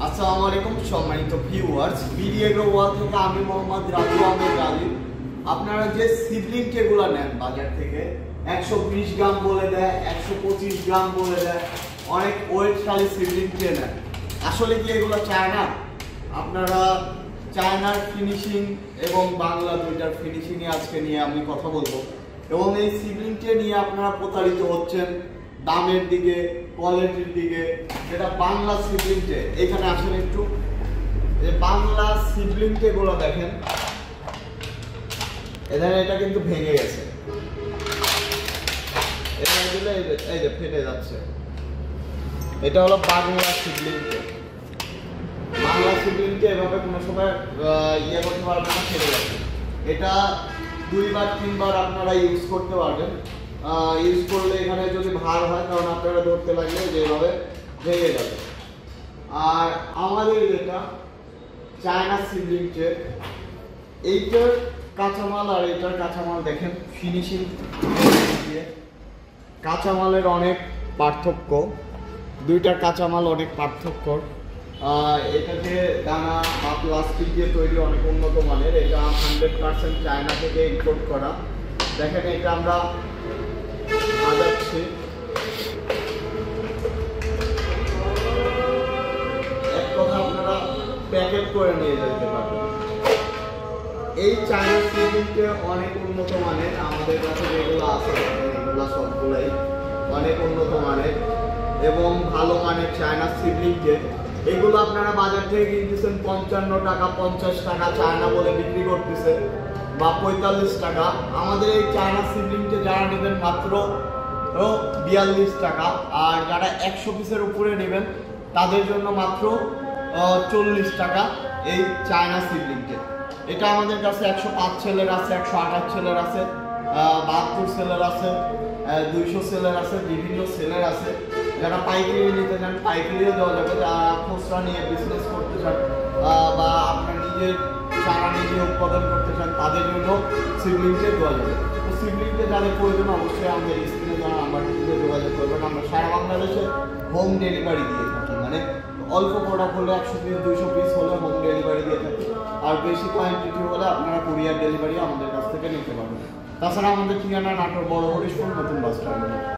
আসসালামু আলাইকুম সম্মানিত ভিউয়ার্স, বিডিএগ্রো ওয়াল থেকে আমি মোহাম্মদ রাজু আহমেদ রাজু। আপনারা যে সিবলিং কেগুলো নেন বাজার থেকে 120 গ্রাম বলে দেয়, 125 গ্রাম বলে দেয়, অনেক ওয়েটশালী সিবলিং কে নেন। আসলে কি এগুলো চায়না? আপনারা চায়নার ফিনিশিং এবং বাংলা দুইটার ফিনিশিংয়ে আজকে নিয়ে আমি কথা বলবো। এবং এই সিবলিং কে নিয়ে আপনারা প্রতারিত হচ্ছেন দামের দিকে, কোয়ালিটির দিকে। যেটা বাংলা সিবলিং টে, এখানে আসেন একটু, যে বাংলা সিবলিং টে গুলো দেখেন, এখানে এটা কিন্তু ভেঙে গেছে, এটা দিলে এই যে ফেটে যাচ্ছে। এটা হলো বাংলা সিবলিং টে। বাংলা সিবলিং টে এভাবে কোনো সময় ইয়ে করতে পারবেন না, ফেটে যাবে। এটা 2-3 বার আপনারা ইউজ করতে পারবেন। ইউজ করলে এখানে যদি ভার হয়, কারণ আপনারা ধরতে লাগলে যেভাবে ভেঙে যাবে। আর আমাদের এটা চায়না সিবলিং টে, এইটার কাঁচামাল আর এইটার কাঁচামাল দেখেন, ফিনিশিং দিয়ে কাঁচামালের অনেক পার্থক্য, দুইটার কাঁচামাল অনেক পার্থক্য। এটাতে দানা বা প্লাস্টিক দিয়ে তৈরি, অনেক উন্নত মানের। এটা 100% চায়না থেকে ইম্পোর্ট করা। দেখেন এটা আমরা বাজাচ্ছি, এক কথা আপনারা প্যাকেট করে নিয়ে যেতে পারবেন। এই চায়না সিবলিংকে অনেক উন্নত মানের, আমাদের কাছে যেগুলো আছে এগুলো সবগুলাই অনেক উন্নত মানের এবং ভালো মানের চায়না সিবলিংকে। এগুলো আপনারা বাজার থেকে কিনতেছেন 55 টাকা, 50 টাকা চায়না বলে বিক্রি করতেছে, বা 45 টাকা। আমাদের এই চায়না সিবলিংকে যারা নেবেন মাত্র 42 টাকা, আর যারা 100 পিসের উপরে নেবেন তাদের জন্য মাত্র 40 টাকা এই চায়না সিবলিংকে। এটা আমাদের কাছে 105 সেলের আছে, 128 সেলের আছে, 72 সেলের আছে, 200 সেলের আছে, বিভিন্ন সেলের আছে। যারা পাইকারি নিতে চান পাইকারিও দেওয়া যাবে, যারা খুচরা নিয়ে বিজনেস করতে চান বা আপনার নিজের চারা নিজে উৎপাদন করতে চান তাদের জন্য সিবলিংকে দেওয়া যাবে। তো সিবলিংকে যাদের প্রয়োজন অবশ্যই আমাদের স্ক্রিনে যারা নাম্বারটিতে যোগাযোগ করবেন। আমরা সারা বাংলাদেশে হোম ডেলিভারি দিয়ে থাকি, মানে অল্প প্রোডাক্ট হলে 100 পিস 200 পিস হলে হোম ডেলিভারি দিয়ে থাকি, আর বেশি কোয়ান্টিটি হলে আপনারা কুরিয়ার ডেলিভারি আমাদের কাছ থেকে নিতে পারবেন। তাছাড়া আমাদের ঠিকানা নাটোর বড় হরিশপুর নতুন বাস স্ট্যান্ড।